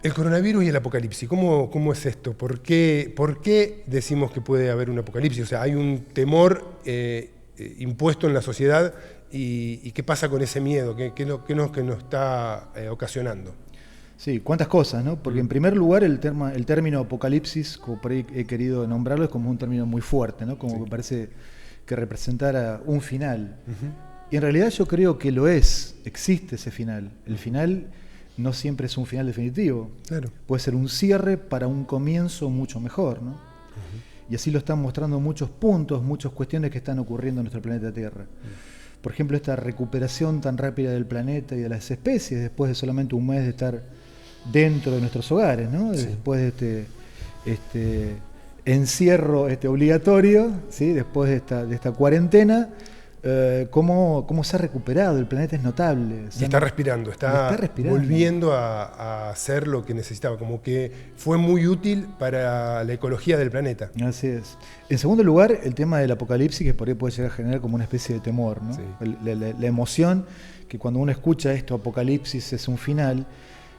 El coronavirus y el apocalipsis, ¿cómo es esto? ¿Por qué decimos que puede haber un apocalipsis? O sea, hay un temor impuesto en la sociedad y ¿qué pasa con ese miedo? ¿Qué nos está ocasionando? Sí, cuántas cosas, ¿no? Porque en primer lugar el término apocalipsis, como por ahí he querido nombrarlo, es como un término muy fuerte, ¿no? Como que parece que representara un final. Y en realidad yo creo que lo es, existe ese final. El final no siempre es un final definitivo. Claro. Puede ser un cierre para un comienzo mucho mejor, ¿no? Y así lo están mostrando muchos puntos, muchas cuestiones que están ocurriendo en nuestro planeta Tierra. Por ejemplo, esta recuperación tan rápida del planeta y de las especies después de solamente un mes de estar dentro de nuestros hogares, ¿no? Sí. Después de este encierro obligatorio, ¿sí? Después de esta cuarentena, cómo se ha recuperado, el planeta es notable. Y está respirando, está volviendo a hacer lo que necesitaba, como que fue muy útil para la ecología del planeta. Así es. En segundo lugar, el tema del apocalipsis, que por ahí puede llegar a generar como una especie de temor, ¿no? Sí. La emoción, que cuando uno escucha esto, apocalipsis es un final,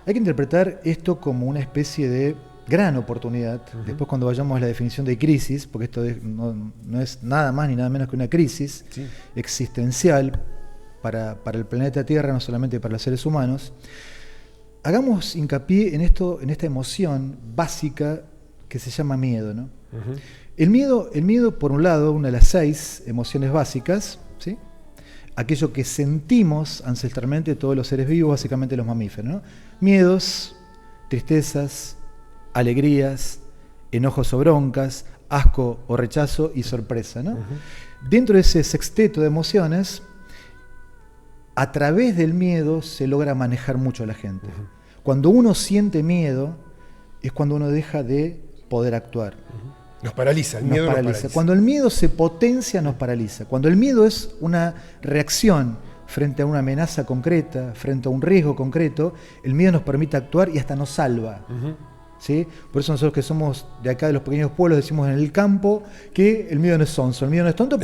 hay que interpretar esto como una especie de gran oportunidad. Después, cuando vayamos a la definición de crisis, porque esto no es nada más ni nada menos que una crisis existencial para el planeta Tierra, no solamente para los seres humanos, hagamos hincapié en esta emoción básica que se llama miedo, ¿no? El miedo, por un lado, una de las 6 emociones básicas, ¿sí? Aquello que sentimos ancestralmente todos los seres vivos, básicamente los mamíferos, ¿no? Miedos, tristezas, alegrías, enojos o broncas, asco o rechazo y sorpresa, ¿no? Dentro de ese sexteto de emociones, a través del miedo se logra manejar mucho a la gente. Cuando uno siente miedo, es cuando uno deja de poder actuar. Nos paraliza, el miedo nos paraliza. Cuando el miedo se potencia, nos paraliza. Cuando el miedo es una reacción frente a una amenaza concreta, frente a un riesgo concreto, el miedo nos permite actuar y hasta nos salva. ¿Sí? Por eso nosotros que somos de acá, de los pequeños pueblos, decimos en el campo que el miedo no es sonso, el miedo no es tonto,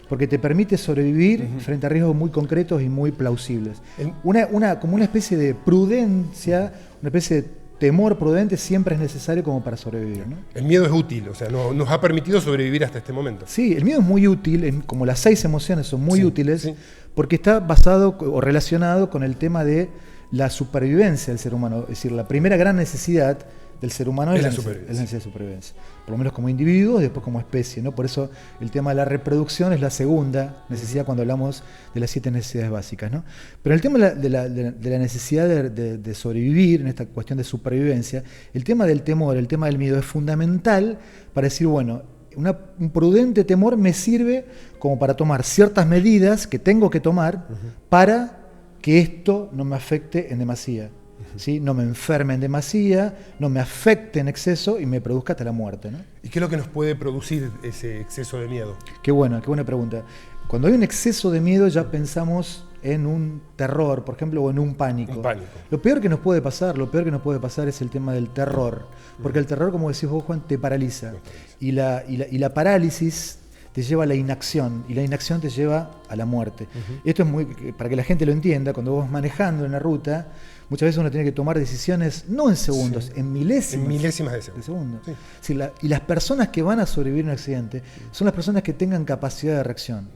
porque te permite sobrevivir frente a riesgos muy concretos y muy plausibles. Como una especie de prudencia, una especie de temor prudente siempre es necesario como para sobrevivir, ¿no? El miedo es útil, o sea, nos ha permitido sobrevivir hasta este momento. Sí, el miedo es muy útil, como las 6 emociones son muy útiles, porque está basado o relacionado con el tema de la supervivencia del ser humano. Es decir, la primera gran necesidad del ser humano es la necesidad de supervivencia. Por lo menos como individuo y después como especie, ¿no? Por eso el tema de la reproducción es la segunda necesidad cuando hablamos de las 7 necesidades básicas, ¿no? Pero el tema de la necesidad de sobrevivir, en esta cuestión de supervivencia, el tema del temor, el tema del miedo es fundamental para decir, bueno, un prudente temor me sirve como para tomar ciertas medidas que tengo que tomar para que esto no me afecte en demasía. ¿Sí? No me enferme en demasía, no me afecte en exceso y me produzca hasta la muerte, ¿no? ¿Y qué es lo que nos puede producir ese exceso de miedo? Qué buena pregunta. Cuando hay un exceso de miedo ya pensamos en un terror, por ejemplo, o en un pánico. Un pánico. Lo peor que nos puede pasar es el tema del terror, porque el terror, como decís vos, Juan, te paraliza. Y la parálisis te lleva a la inacción, y la inacción te lleva a la muerte. Esto es para que la gente lo entienda, cuando vos manejando en la ruta, muchas veces uno tiene que tomar decisiones no en segundos, en milésimas de segundo. Sí. Y las personas que van a sobrevivir a un accidente son las personas que tengan capacidad de reacción.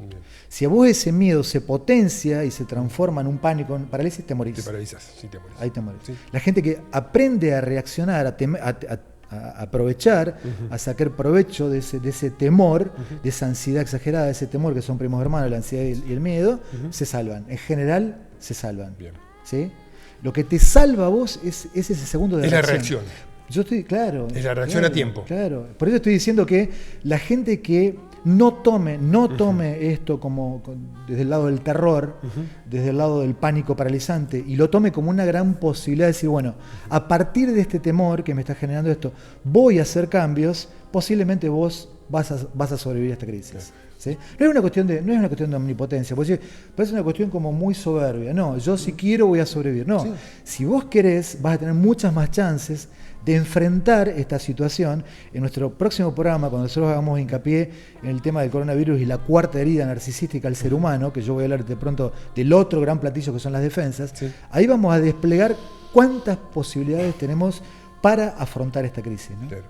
Si a vos ese miedo se potencia y se transforma en un pánico, en parálisis, te morís. Te paralizas, sí, te morís. Ahí te morís. Sí. La gente que aprende a reaccionar, a aprovechar, a sacar provecho de ese temor, de esa ansiedad exagerada, de ese temor que son primos hermanos, la ansiedad y el miedo, se salvan. En general, se salvan. Bien. ¿Sí? Lo que te salva a vos es ese segundo de reacción. Es la reacción. Yo estoy, claro. Es la reacción a tiempo. Claro. Por eso estoy diciendo que la gente que no tome esto desde el lado del terror, desde el lado del pánico paralizante, y lo tome como una gran posibilidad de decir, bueno, a partir de este temor que me está generando esto, voy a hacer cambios, posiblemente vos vas a sobrevivir a esta crisis. Claro. ¿Sí? No es una cuestión de omnipotencia, porque parece una cuestión como muy soberbia. No, yo si quiero voy a sobrevivir. No, si vos querés vas a tener muchas más chances de enfrentar esta situación. En nuestro próximo programa, cuando nosotros hagamos hincapié en el tema del coronavirus y la cuarta herida narcisística al ser humano, que yo voy a hablar de pronto del otro gran platillo que son las defensas, ahí vamos a desplegar ¿Cuántas posibilidades tenemos para afrontar esta crisis, ¿no? Claro.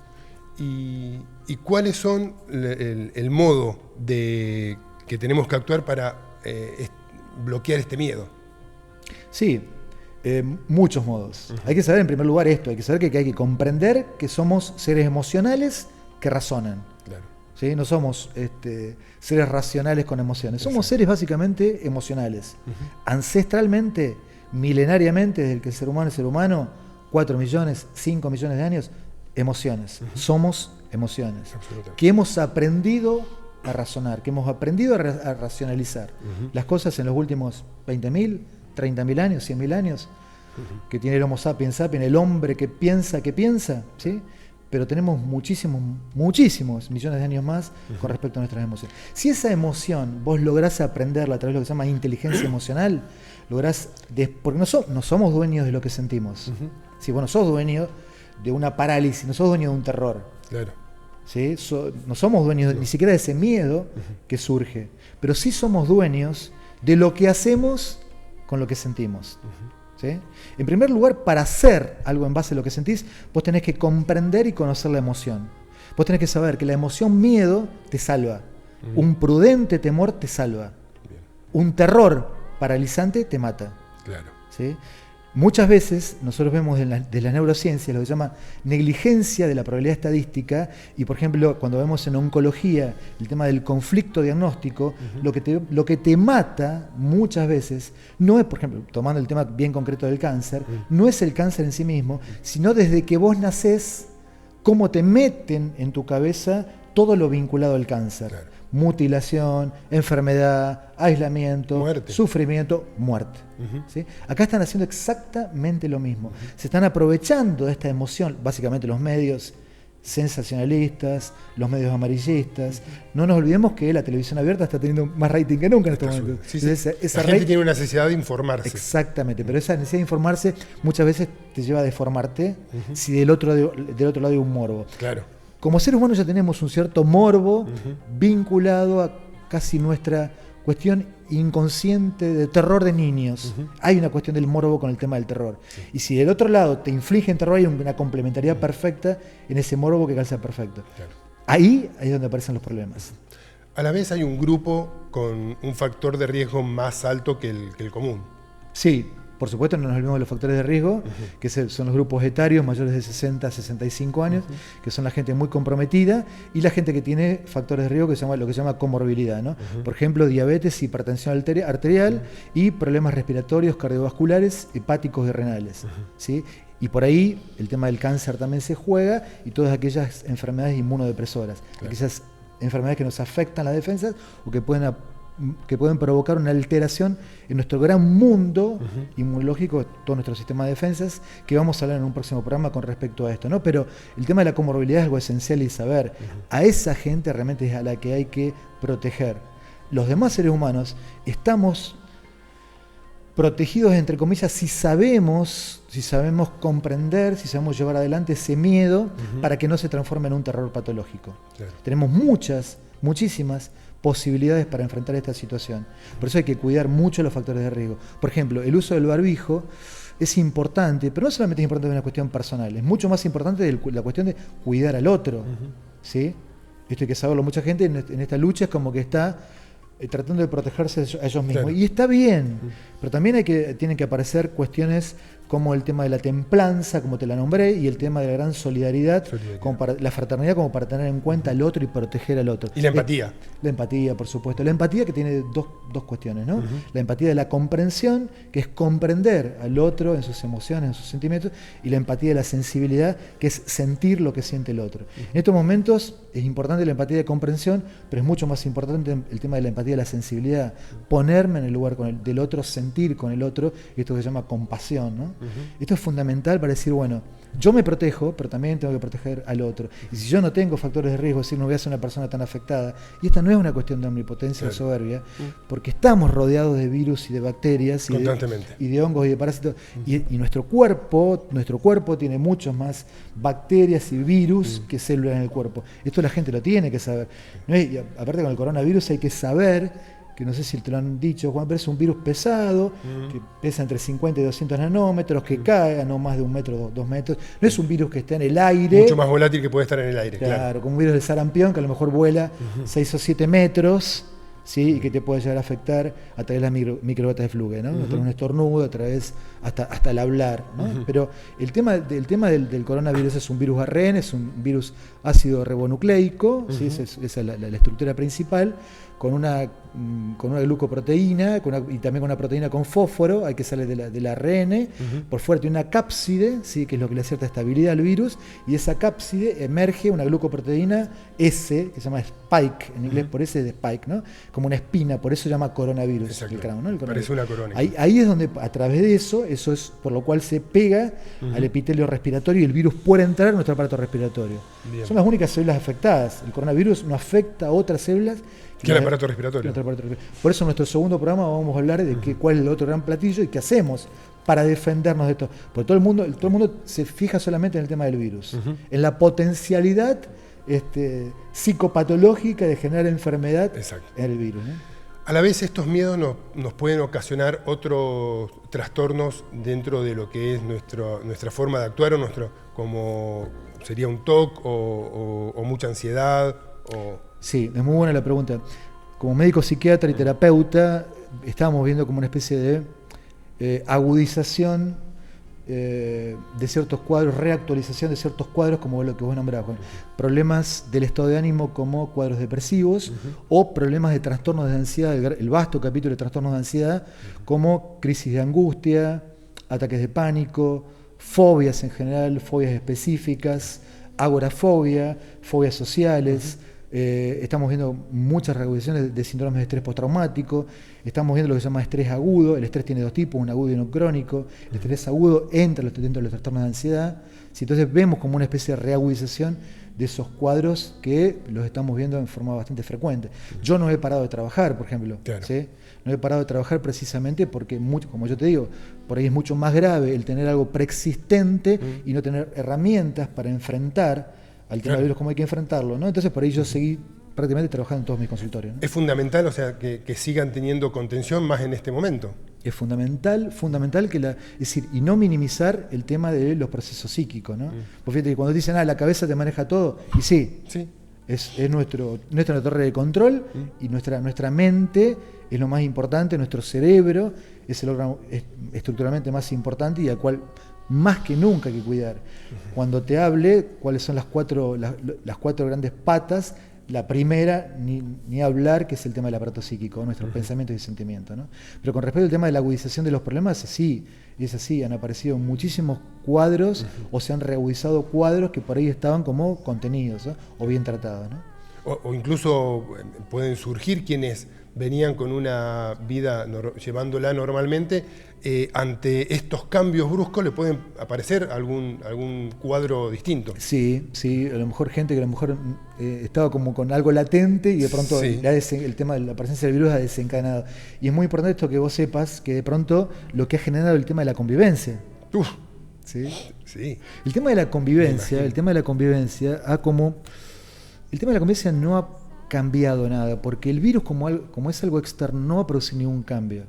¿Y cuáles son el modo que tenemos que actuar para bloquear este miedo? Sí, muchos modos. Hay que saber en primer lugar esto, hay que saber que hay que comprender que somos seres emocionales que razonan. Claro. ¿Sí? No somos seres racionales con emociones, somos seres básicamente emocionales. Ancestralmente, milenariamente, desde que el ser humano es ser humano, 4 millones, 5 millones de años, emociones. Somos emociones. Que hemos aprendido a razonar, que hemos aprendido a racionalizar las cosas en los últimos 20.000, 30.000 años, 100.000 años, que tiene el Homo sapiens sapiens, el hombre que piensa, ¿sí? Pero tenemos muchísimos millones de años más con respecto a nuestras emociones. Si esa emoción vos lográs aprenderla a través de lo que se llama inteligencia emocional, lográs, porque no somos dueños de lo que sentimos. Si vos no sos dueño de una parálisis, no sos dueño de un terror. Claro. ¿Sí? No somos dueños ni siquiera de ese miedo que surge, pero sí somos dueños de lo que hacemos con lo que sentimos. ¿Sí? En primer lugar, para hacer algo en base a lo que sentís, vos tenés que comprender y conocer la emoción. Vos tenés que saber que la emoción miedo te salva, un prudente temor te salva, un terror paralizante te mata. Claro. ¿Sí? Muchas veces nosotros vemos de la neurociencia lo que se llama negligencia de la probabilidad estadística y, por ejemplo, cuando vemos en oncología el tema del conflicto diagnóstico, lo que te mata muchas veces no es, por ejemplo, tomando el tema bien concreto del cáncer, no es el cáncer en sí mismo, sino desde que vos nacés, cómo te meten en tu cabeza todo lo vinculado al cáncer. Claro. Mutilación, enfermedad, aislamiento, muerte. Sufrimiento, muerte. ¿Sí? Acá están haciendo exactamente lo mismo. Se están aprovechando de esta emoción, básicamente los medios sensacionalistas, los medios amarillistas. No nos olvidemos que la televisión abierta está teniendo más rating que nunca en este momento. Sí, sí. La gente tiene una necesidad de informarse. Exactamente, pero esa necesidad de informarse muchas veces te lleva a deformarte si del otro lado hay un morbo. Claro. Como seres humanos ya tenemos un cierto morbo vinculado a casi nuestra cuestión inconsciente de terror de niños. Hay una cuestión del morbo con el tema del terror. Y si del otro lado te infligen terror, hay una complementariedad perfecta en ese morbo que calza perfecto. Claro. Ahí es donde aparecen los problemas. A la vez hay un grupo con un factor de riesgo más alto que el común. Sí. Por supuesto, no nos olvidemos de los factores de riesgo, que son los grupos etarios mayores de 60 a 65 años, que son la gente muy comprometida, y la gente que tiene factores de riesgo, que se llama, lo que se llama comorbilidad, ¿no? Por ejemplo, diabetes, hipertensión arterial y problemas respiratorios, cardiovasculares, hepáticos y renales. ¿Sí? Y por ahí el tema del cáncer también se juega, y todas aquellas enfermedades inmunodepresoras, aquellas enfermedades que nos afectan las defensas o que pueden provocar una alteración en nuestro gran mundo inmunológico, todo nuestro sistema de defensas, que vamos a hablar en un próximo programa con respecto a esto, ¿no? Pero el tema de la comorbilidad es algo esencial y saber. A esa gente realmente es a la que hay que proteger. Los demás seres humanos estamos protegidos, entre comillas, si sabemos comprender, si sabemos llevar adelante ese miedo para que no se transforme en un terror patológico. Claro. Tenemos muchísimas posibilidades para enfrentar esta situación. Por eso hay que cuidar mucho los factores de riesgo. Por ejemplo, el uso del barbijo es importante, pero no solamente es importante de una cuestión personal, es mucho más importante de la cuestión de cuidar al otro. ¿Sí? Esto hay que saberlo. Mucha gente en esta lucha es como que está tratando de protegerse a ellos mismos. Claro. Y está bien, pero también tienen que aparecer cuestiones como el tema de la templanza, como te la nombré, y el tema de la gran solidaridad. Como para, la fraternidad como para tener en cuenta al otro y proteger al otro. Y la empatía. La empatía, por supuesto. La empatía que tiene dos cuestiones, ¿no? La empatía de la comprensión, que es comprender al otro en sus emociones, en sus sentimientos, y la empatía de la sensibilidad, que es sentir lo que siente el otro. En estos momentos es importante la empatía de comprensión, pero es mucho más importante el tema de la empatía de la sensibilidad. Ponerme en el lugar del otro, sentir con el otro, esto que se llama compasión, ¿no? Esto es fundamental para decir, bueno, yo me protejo, pero también tengo que proteger al otro. Y si yo no tengo factores de riesgo, es decir, no voy a ser una persona tan afectada, y esta no es una cuestión de omnipotencia o soberbia, porque estamos rodeados de virus y de bacterias y de hongos y de parásitos, y nuestro cuerpo tiene muchos más bacterias y virus que células en el cuerpo. Esto la gente lo tiene que saber. Y aparte con el coronavirus hay que saber que no sé si te lo han dicho, Juan, pero es un virus pesado, que pesa entre 50 y 200 nanómetros, que cae a no más de 1 metro, 2 metros. No es un virus que está en el aire. Mucho más volátil que puede estar en el aire, claro. Como un virus del sarampión, que a lo mejor vuela 6 o 7 metros, ¿sí? Y que te puede llegar a afectar a través de las microgotas de fluge, ¿no? A través de un estornudo, a través hasta el hablar, ¿no? Pero el tema del coronavirus es un virus ARN, es un virus ácido ribonucleico, ¿sí? Esa es la estructura principal, con una glucoproteína y también con una proteína con fósforo, hay que sale del ARN, por fuera tiene una cápside, ¿sí? Que es lo que le da cierta estabilidad al virus, y esa cápside emerge una glucoproteína S, que se llama spike, en inglés por ese de spike, ¿no? Como una espina, por eso se llama coronavirus. Exacto. El crown, ¿no? El parece una corona. Ahí es donde, a través de eso es por lo cual se pega al epitelio respiratorio y el virus puede entrar en nuestro aparato respiratorio. Bien. Son las únicas células afectadas. El coronavirus no afecta a otras células que el aparato respiratorio. Por eso en nuestro segundo programa vamos a hablar de cuál es el otro gran platillo y qué hacemos para defendernos de esto. Porque todo el mundo se fija solamente en el tema del virus, en la potencialidad psicopatológica de generar enfermedad en el virus, ¿no? A la vez estos miedos nos pueden ocasionar otros trastornos dentro de lo que es nuestra forma de actuar, como sería un TOC o mucha ansiedad. Sí, es muy buena la pregunta. Como médico psiquiatra y terapeuta, estábamos viendo como una especie de agudización de ciertos cuadros, reactualización de ciertos cuadros, como lo que vos nombrabas, problemas del estado de ánimo como cuadros depresivos o problemas de trastornos de ansiedad, el vasto capítulo de trastornos de ansiedad, como crisis de angustia, ataques de pánico, fobias en general, fobias específicas, agorafobia, fobias sociales. Estamos viendo muchas reactivaciones de síndromes de estrés postraumático, estamos viendo lo que se llama estrés agudo. El estrés tiene dos tipos, un agudo y uno crónico. El estrés agudo entra dentro de los trastornos de ansiedad. Entonces vemos como una especie de reagudización de esos cuadros que los estamos viendo en forma bastante frecuente. Yo no he parado de trabajar, por ejemplo. Claro. ¿Sí? No he parado de trabajar precisamente porque, como yo te digo, por ahí es mucho más grave el tener algo preexistente y no tener herramientas para enfrentar al tema del virus, cómo hay que enfrentarlo, ¿no? Entonces por ahí yo seguí prácticamente trabajando en todos mis consultorios, ¿no? Es fundamental, o sea, que sigan teniendo contención más en este momento. Es fundamental que es decir, y no minimizar el tema de los procesos psíquicos, ¿no? Porque fíjate que cuando dicen, la cabeza te maneja todo, y sí. Es nuestra torre de control y nuestra mente es lo más importante, nuestro cerebro es el órgano estructuralmente más importante y al cual más que nunca hay que cuidar. Cuando te hable cuáles son las cuatro grandes patas, la primera, ni hablar, que es el tema del aparato psíquico, nuestros pensamientos y sentimientos, ¿no? Pero con respecto al tema de la agudización de los problemas, sí, es así, han aparecido muchísimos cuadros o se han reagudizado cuadros que por ahí estaban como contenidos, ¿no? O bien tratados, ¿no? O incluso pueden surgir quienes venían con una vida llevándola normalmente, ante estos cambios bruscos le pueden aparecer algún cuadro distinto. Sí, a lo mejor gente que a lo mejor estaba como con algo latente y de pronto el tema de la presencia del virus ha desencadenado. Y es muy importante esto que vos sepas, que de pronto lo que ha generado el tema de la convivencia. ¿Sí? El tema de la convivencia no ha cambiado nada, porque el virus como es algo externo no va a producir ningún cambio.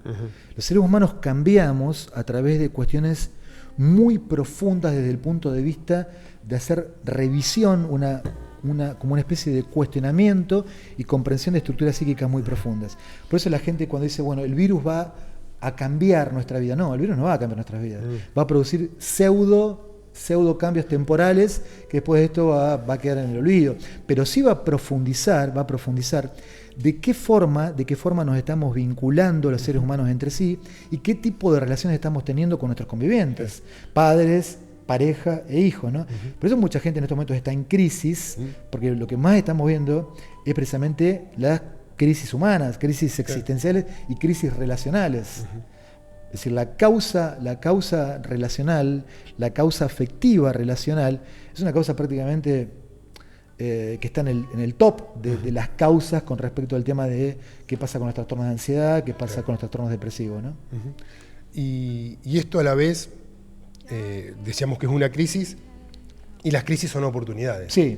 Los seres humanos cambiamos a través de cuestiones muy profundas desde el punto de vista de hacer revisión, como una especie de cuestionamiento y comprensión de estructuras psíquicas muy profundas. Por eso la gente cuando dice, bueno, el virus va a cambiar nuestra vida, no, el virus no va a cambiar nuestras vidas, va a producir pseudo cambios temporales que después de esto va a quedar en el olvido, pero sí va a profundizar de qué forma nos estamos vinculando los seres humanos entre sí y qué tipo de relaciones estamos teniendo con nuestros convivientes, padres, pareja e hijos, ¿no? Por eso mucha gente en estos momentos está en crisis, porque lo que más estamos viendo es precisamente las crisis humanas, crisis existenciales y crisis relacionales. Es decir, la causa relacional, la causa afectiva relacional, es una causa prácticamente que está en el top de las causas con respecto al tema de qué pasa con los trastornos de ansiedad, qué pasa con los trastornos depresivos, ¿no? Y esto a la vez, decíamos que es una crisis, y las crisis son oportunidades. Sí.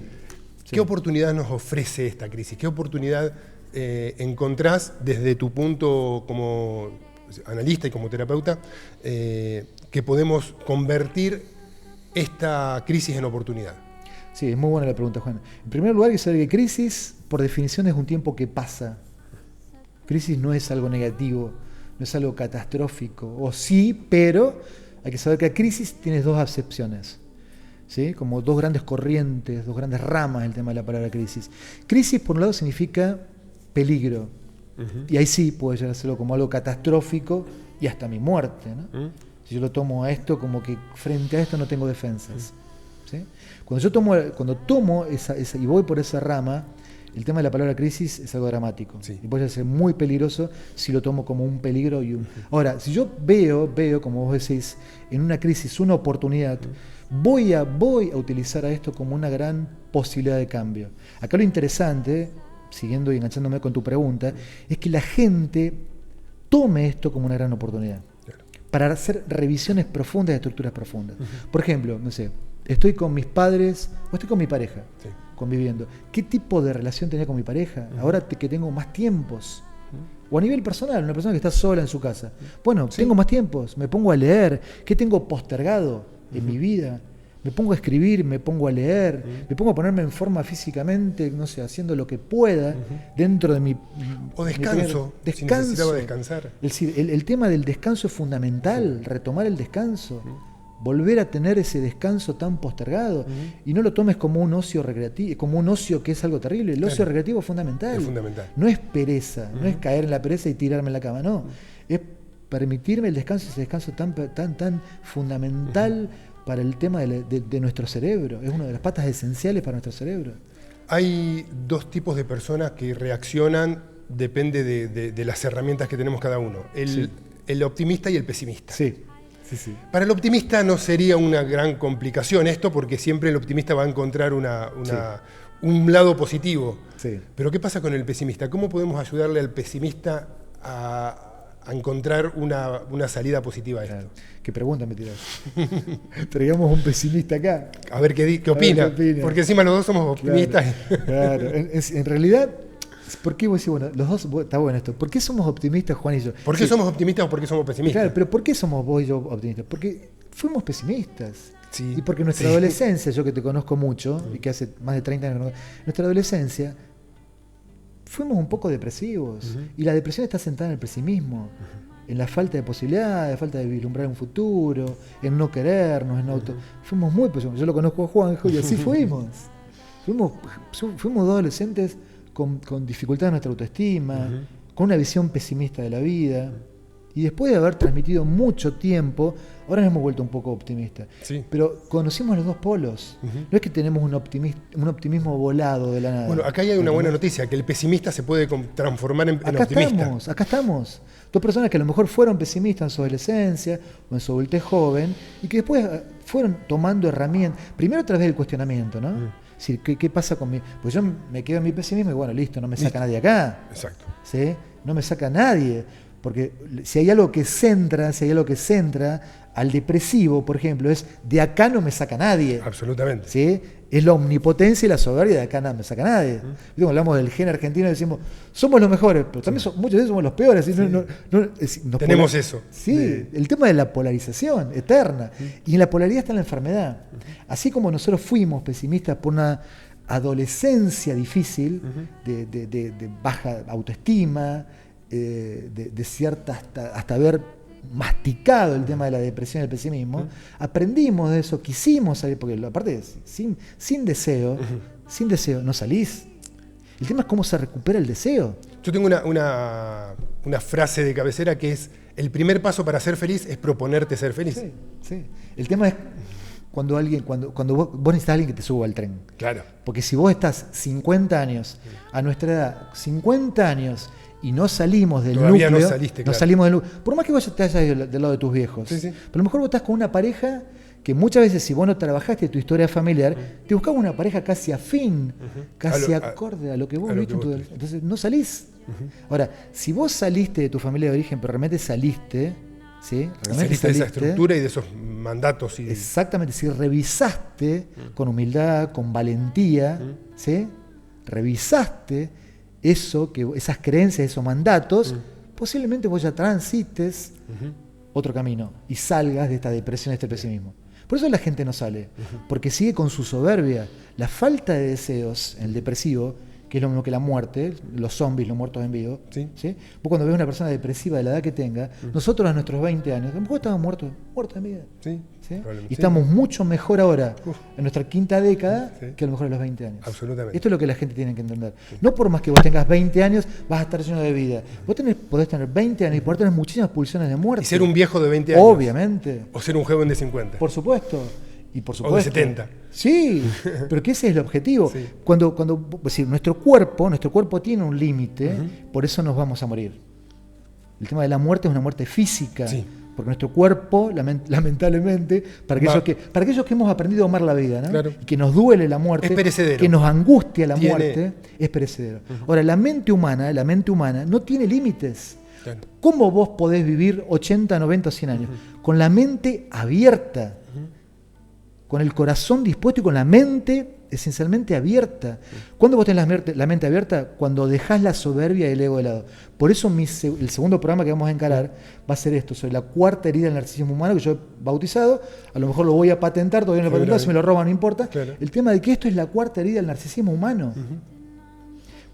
¿Qué oportunidad nos ofrece esta crisis? ¿Qué oportunidad encontrás desde tu punto como analista y como terapeuta que podemos convertir esta crisis en oportunidad? Sí, es muy buena la pregunta, Juan. En primer lugar, hay que saber que crisis, por definición, es un tiempo que pasa. Crisis no es algo negativo, no es algo catastrófico. O sí, pero hay que saber que a crisis tienes dos acepciones, ¿sí? Como dos grandes corrientes, dos grandes ramas el tema de la palabra crisis. Crisis, por un lado, significa peligro. Y ahí sí puede llegar a serlo como algo catastrófico y hasta mi muerte, ¿no? Si yo lo tomo a esto como que frente a esto no tengo defensas. ¿Sí? Cuando tomo esa y voy por esa rama, el tema de la palabra crisis es algo dramático. Sí. Y puede ser muy peligroso si lo tomo como un peligro. Ahora, si yo veo, como vos decís, en una crisis una oportunidad, voy a utilizar a esto como una gran posibilidad de cambio. Acá lo interesante, siguiendo y enganchándome con tu pregunta, es que la gente tome esto como una gran oportunidad para hacer revisiones profundas de estructuras profundas. Por ejemplo, no sé, estoy con mis padres o estoy con mi pareja, conviviendo. ¿Qué tipo de relación tenía con mi pareja? Ahora que tengo más tiempos. O a nivel personal, una persona que está sola en su casa. Bueno, tengo más tiempos, me pongo a leer. ¿Qué tengo postergado en mi vida? Me pongo a escribir, me pongo a leer, me pongo a ponerme en forma físicamente, no sé, haciendo lo que pueda dentro de mi... O descanso, si necesitaba descansar. El tema del descanso es fundamental, retomar el descanso, volver a tener ese descanso tan postergado, y no lo tomes como un ocio recreativo, como un ocio que es algo terrible. El ocio recreativo es fundamental. No es pereza, no es caer en la pereza y tirarme en la cama, no. Es permitirme el descanso, ese descanso tan fundamental para el tema de nuestro cerebro. Es una de las patas esenciales para nuestro cerebro. Hay dos tipos de personas que reaccionan, depende de las herramientas que tenemos cada uno. El optimista y el pesimista. Sí. Para el optimista no sería una gran complicación esto, porque siempre el optimista va a encontrar un lado positivo. Sí. Pero ¿qué pasa con el pesimista? ¿Cómo podemos ayudarle al pesimista a encontrar una salida positiva a esto? Claro. ¿Qué pregunta me tirás? Traigamos un pesimista acá. A ver qué opina. Porque encima los dos somos optimistas. Claro. En realidad, ¿por qué vos decís, bueno, los dos, está bueno esto, ¿por qué somos optimistas, Juan y yo? ¿Por qué somos optimistas o por qué somos pesimistas? Claro, pero ¿por qué somos vos y yo optimistas? Porque fuimos pesimistas. Sí. Y porque nuestra adolescencia, yo que te conozco mucho, y que hace más de 30 años que nuestra adolescencia, fuimos un poco depresivos. Y la depresión está sentada en el pesimismo, en la falta de posibilidades, falta de vislumbrar un futuro, en no querernos, fuimos muy pesimistas. Yo lo conozco a Juanjo y así fuimos. Fuimos adolescentes con dificultad en nuestra autoestima, con una visión pesimista de la vida. Y después de haber transmitido mucho tiempo, ahora nos hemos vuelto un poco optimistas. Sí. Pero conocimos los dos polos. No es que tenemos un optimismo volado de la nada. Bueno, acá hay una buena noticia, que el pesimista se puede transformar en optimista. Acá estamos. Dos personas que a lo mejor fueron pesimistas en su adolescencia o en su adultez joven, y que después fueron tomando herramientas, primero a través del cuestionamiento, ¿no? Es decir, ¿qué pasa conmigo? Pues yo me quedo en mi pesimismo y bueno, listo, no me saca nadie acá. Exacto. ¿Sí? No me saca nadie. Porque si hay algo que centra al depresivo, por ejemplo, es de acá no me saca nadie. Absolutamente. ¿Sí? Es la omnipotencia y la soberbia, de acá no me saca nadie. Hablamos del gen argentino y decimos, somos los mejores, pero también muchas veces somos los peores. ¿Sí? Tenemos eso. Sí, el tema de la polarización eterna. Y en la polaridad está la enfermedad. Así como nosotros fuimos pesimistas por una adolescencia difícil, de baja autoestima, de cierta hasta haber masticado el tema de la depresión y el pesimismo, aprendimos de eso, quisimos salir, porque aparte sin deseo no salís. El tema es cómo se recupera el deseo. Yo tengo una frase de cabecera que es: el primer paso para ser feliz es proponerte ser feliz. Sí. El tema es cuando vos necesitas a alguien que te suba al tren. Claro. Porque si vos estás 50 años, a nuestra edad, 50 años, y no salimos del Todavía núcleo, no salimos del núcleo. Por más que vos te hayas ido del lado de tus viejos, pero a lo mejor vos estás con una pareja que muchas veces, si vos no trabajaste tu historia familiar, te buscabas una pareja casi afín, casi acorde a lo que vos viste. Entonces no salís. Ahora, si vos saliste de tu familia de origen, pero realmente saliste, ¿sí? Saliste de esa estructura y de esos mandatos. Exactamente, si revisaste con humildad, con valentía, ¿sí? Revisaste esas creencias, esos mandatos, posiblemente vos ya transites otro camino y salgas de esta depresión, de este pesimismo. Por eso la gente no sale, porque sigue con su soberbia. La falta de deseos en el depresivo, que es lo mismo que la muerte, los zombies, los muertos en vivo. ¿Sí? Vos cuando ves una persona depresiva de la edad que tenga, nosotros a nuestros 20 años, a lo mejor estábamos muertos en vida. ¿Sí? Y estamos mucho mejor ahora, en nuestra quinta década, que a lo mejor a los 20 años. Absolutamente. Esto es lo que la gente tiene que entender. No por más que vos tengas 20 años, vas a estar lleno de vida. Vos podés tener 20 años y poder tener muchísimas pulsiones de muerte. Y ser un viejo de 20 años. Obviamente. O ser un joven de 50. Por supuesto. Y por supuesto, o de 70. Sí, pero que ese es el objetivo. Sí. Cuando nuestro cuerpo tiene un límite, por eso nos vamos a morir. El tema de la muerte es una muerte física. Sí. Porque nuestro cuerpo, lamentablemente, para aquellos que hemos aprendido a amar la vida, ¿no? Claro. Y que nos duele la muerte, es perecedero. Que nos angustia la muerte, es perecedero. Ahora, la mente humana no tiene límites. Claro. ¿Cómo vos podés vivir 80, 90, 100 años? Con la mente abierta, con el corazón dispuesto y con la mente esencialmente abierta. ¿Cuándo vos tenés la mente abierta? Cuando dejás la soberbia y el ego de lado. Por eso el segundo programa que vamos a encarar va a ser esto, sobre la cuarta herida del narcisismo humano, que yo he bautizado. A lo mejor lo voy a patentar, todavía no lo he patentado, si me lo roban no importa. Claro. El tema de que esto es la cuarta herida del narcisismo humano.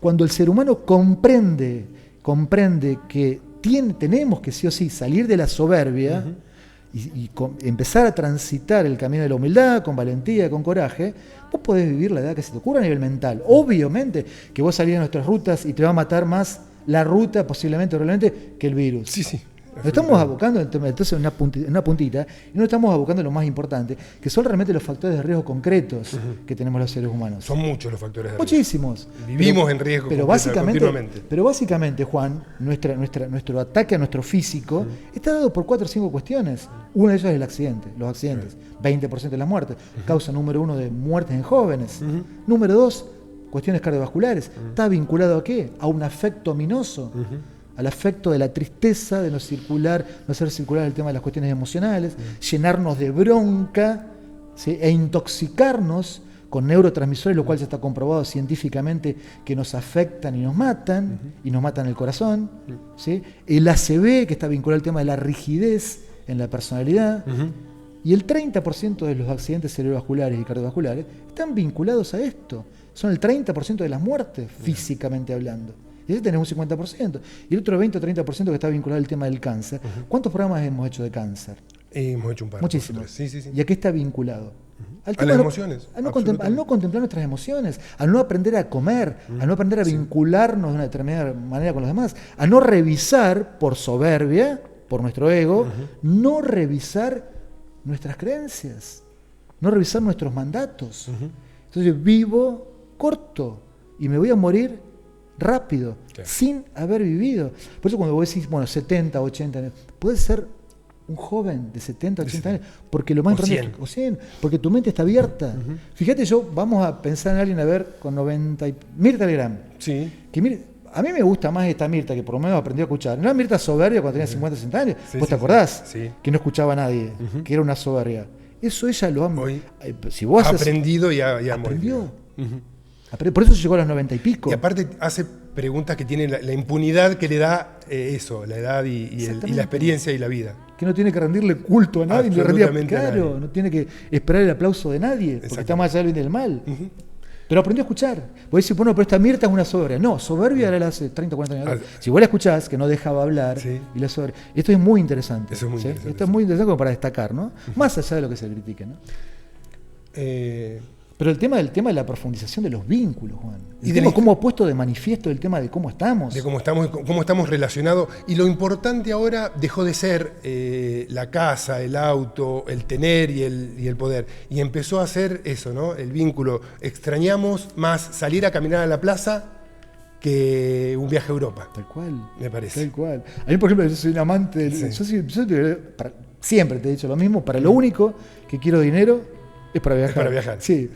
Cuando el ser humano comprende que tenemos que sí o sí salir de la soberbia, y empezar a transitar el camino de la humildad, con valentía, con coraje, vos podés vivir la edad que se te ocurra a nivel mental. Obviamente que vos salís de nuestras rutas y te va a matar más la ruta, posiblemente, probablemente, que el virus. Sí. Nos estamos abocando entonces en una puntita y no estamos abocando en lo más importante, que son realmente los factores de riesgo concretos que tenemos los seres humanos. Son muchos los factores de riesgo. Muchísimos. Vivimos en riesgo continuamente. Pero básicamente, Juan, nuestro ataque a nuestro físico está dado por 4 o 5 cuestiones. Una de ellas es el accidente, los accidentes. 20% de las muertes. Causa número 1 de muertes en jóvenes. Número 2, cuestiones cardiovasculares. ¿Está vinculado a qué? A un afecto ominoso. Al afecto de la tristeza, de no hacer circular el tema de las cuestiones emocionales, llenarnos de bronca, ¿sí? E intoxicarnos con neurotransmisores, lo cual ya está comprobado científicamente que nos afectan y nos matan el corazón. ¿Sí? El ACV, que está vinculado al tema de la rigidez en la personalidad. Y el 30% de los accidentes cerebrovasculares y cardiovasculares están vinculados a esto. Son el 30% de las muertes, físicamente hablando. Y ese tenés un 50%. Y el otro 20 o 30% que está vinculado al tema del cáncer. ¿Cuántos programas hemos hecho de cáncer? Hemos hecho un par. Muchísimos. Sí. ¿Y a qué está vinculado? A las emociones. Al no contemplar nuestras emociones, al no aprender a comer, al no aprender a vincularnos de una determinada manera con los demás, a no revisar por soberbia, por nuestro ego, no revisar nuestras creencias, no revisar nuestros mandatos. Entonces vivo corto y me voy a morir rápido, sin haber vivido. Por eso cuando vos decís, 70, 80 años, puedes ser un joven de 70, 80 años, porque lo más importante, o 100, porque tu mente está abierta. Fíjate, vamos a pensar en alguien, a ver, con 90 Mirta Legrand. Sí. Que a mí me gusta más esta Mirta, que por lo menos aprendí a escuchar. No era Mirta soberbia cuando tenía 50, 60 años. ¿Vos te acordás? Sí. Que no escuchaba a nadie, que era una soberbia. Eso ella lo ha... Si vos aprendido y aprendió. Por eso llegó a los 90 y pico. Y aparte hace preguntas que tienen la impunidad que le da eso, la edad y la experiencia y la vida. Que no tiene que rendirle culto a nadie, claro, no tiene que esperar el aplauso de nadie, porque está más allá del bien y del mal. Pero aprendió a escuchar. Vos decís, bueno, pero esta Mirta es una soberbia. No, soberbia era la hace 30 o 40 años. Si vos la escuchás, que no dejaba hablar, y la soberbia. Esto es muy interesante. Eso es muy interesante. Esto es muy interesante como para destacar, ¿no? Más allá de lo que se critique, ¿no? Pero el tema de la profundización de los vínculos, Juan. Y de cómo ha puesto de manifiesto el tema de cómo estamos. De cómo estamos relacionados. Y lo importante ahora dejó de ser la casa, el auto, el tener y el poder. Y empezó a ser eso, ¿no? El vínculo. Extrañamos más salir a caminar a la plaza que un viaje a Europa. Tal cual. Me parece. Tal cual. A mí, por ejemplo, yo soy un amante. Siempre te he dicho lo mismo. Para lo único que quiero dinero es para viajar. Es para viajar. Sí.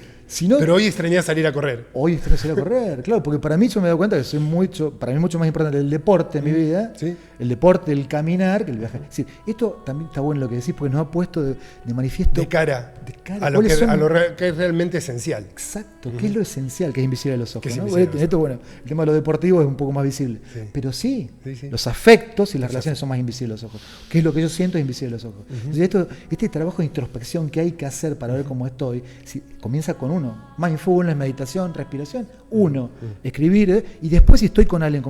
Pero hoy extrañás salir a correr. Hoy extraño salir a correr, claro, porque para mí yo me he dado cuenta que para mí es mucho más importante el deporte en mi vida, ¿sí? El deporte, el caminar, que el viaje. Es decir, esto también está bueno lo que decís, porque nos ha puesto de manifiesto. De cara a lo que es realmente esencial. Exacto, que es lo esencial, que es invisible a los ojos. ¿No? Bueno, esto, bueno, el tema de lo deportivo es un poco más visible. Sí. Pero sí, los afectos y las relaciones son más invisibles a los ojos. Que es lo que yo siento es invisible a los ojos. Entonces, este trabajo de introspección que hay que hacer para ver cómo estoy, comienza con uno. Mindfulness, meditación, respiración. Uno, escribir, y después si estoy con alguien,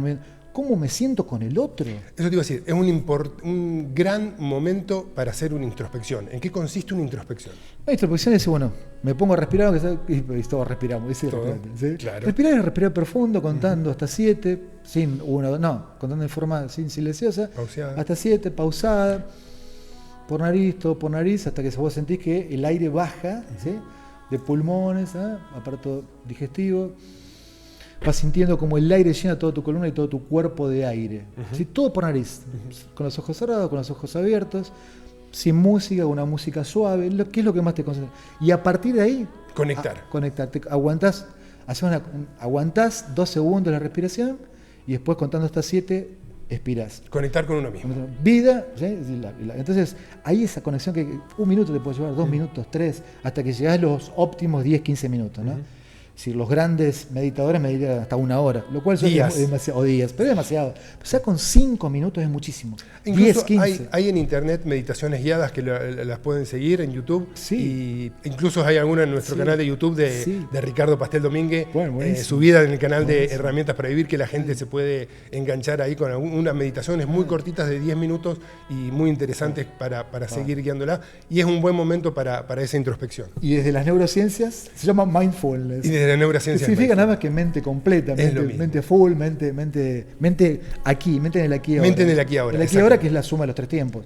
¿cómo me siento con el otro? Eso te iba a decir, es un gran momento para hacer una introspección. ¿En qué consiste una introspección? La introspección es, bueno, me pongo a respirar, y todos respiramos. ¿Sí? Claro. Respirar es respirar profundo, contando hasta 7, sin 1, no, contando en forma sin silenciosa, pauseada. Hasta 7, pausada, por nariz, todo por nariz, hasta que vos sentís que el aire baja, ¿sí? De pulmones, aparato digestivo. Vas sintiendo como el aire llena toda tu columna y todo tu cuerpo de aire. ¿Sí? Todo por nariz, con los ojos cerrados, con los ojos abiertos, sin música, una música suave. ¿Qué es lo que más te concentra? Y a partir de ahí... Conectarte. Aguantás 2 segundos la respiración y después contando hasta 7, expirás. Conectar con uno mismo. Vida, ¿sí? Entonces hay esa conexión que 1 minuto te puede llevar, 2 minutos, 3, hasta que llegás a los óptimos 10, 15 minutos, ¿no? Si los grandes meditadores meditan hasta 1 hora, lo cual es demasiado, o días, pero es demasiado. O sea, con 5 minutos es muchísimo. Incluso 10, 15. Hay en internet meditaciones guiadas que las pueden seguir en YouTube. Sí. Y incluso hay alguna en nuestro canal de YouTube de Ricardo Pastel Domínguez, subida en el canal de Herramientas para Vivir, que la gente se puede enganchar ahí con unas meditaciones muy cortitas de 10 minutos y muy interesantes para seguir guiándola. Y es un buen momento para esa introspección. Y desde las neurociencias se llama mindfulness. Y desde la neurociencia. Significa nada más que mente completa, mente full, mente aquí, mente en el aquí y ahora. Mente en el aquí y ahora. El aquí y ahora, que es la suma de los 3 tiempos.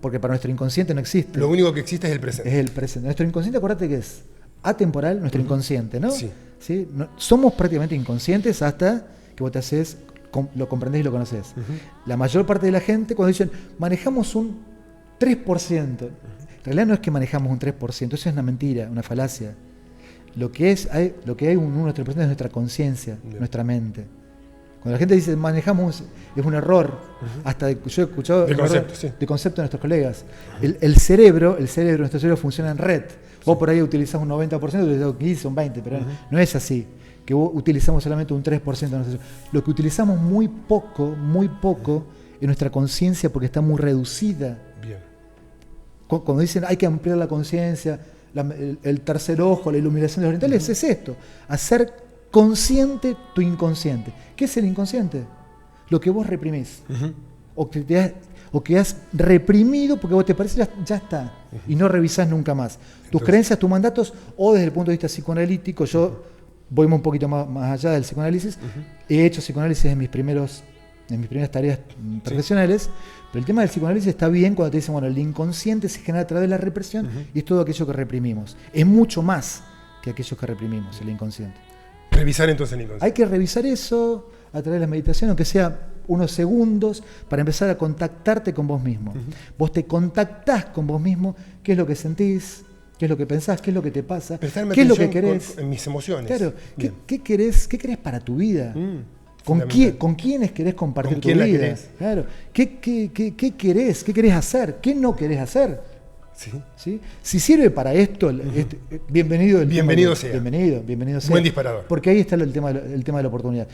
Porque para nuestro inconsciente no existe. Lo único que existe es el presente. Es el presente. Nuestro inconsciente, acuérdate que es atemporal, nuestro inconsciente, ¿no? Sí. No, somos prácticamente inconscientes hasta que vos te haces, lo comprendés y lo conocés. La mayor parte de la gente, cuando dicen, manejamos un 3%, en realidad no es que manejamos un 3%, eso es una mentira, una falacia. Lo que hay un 3% es nuestra conciencia, nuestra mente. Cuando la gente dice manejamos, es un error. Hasta yo he escuchado de concepto de nuestros colegas. El cerebro, nuestro cerebro funciona en red. Vos por ahí utilizás un 90%, utilizás un 15, un 20%, pero no es así. Que vos utilizamos solamente un 3% de nuestro cerebro. Lo que utilizamos muy poco, es nuestra conciencia porque está muy reducida. Bien. Cuando dicen hay que ampliar la conciencia, el tercer ojo, la iluminación de los orientales, es esto, hacer consciente tu inconsciente. ¿Qué es el inconsciente? Lo que vos reprimís, o que has reprimido porque vos te parece ya está, y no revisás nunca más. Tus creencias, tus mandatos, o desde el punto de vista psicoanalítico, yo voy un poquito más allá del psicoanálisis, he hecho psicoanálisis en mis primeras tareas profesionales, pero el tema del psicoanálisis está bien cuando te dicen, bueno, el inconsciente se genera a través de la represión y es todo aquello que reprimimos. Es mucho más que aquello que reprimimos, el inconsciente. Revisar entonces el inconsciente. Hay que revisar eso a través de la meditación, aunque sea unos segundos, para empezar a contactarte con vos mismo. Vos te contactás con vos mismo, qué es lo que sentís, qué es lo que pensás, qué es lo que te pasa, qué es lo que querés. En mis emociones. Claro, ¿qué querés para tu vida? ¿Con quiénes querés compartir tu vida? Querés? Claro. ¿Qué querés? ¿Qué querés hacer? ¿Qué no querés hacer? ¿Sí? Si sirve para esto, bienvenido sea. Bienvenido sea. Buen disparador. Porque ahí está el tema de la oportunidad.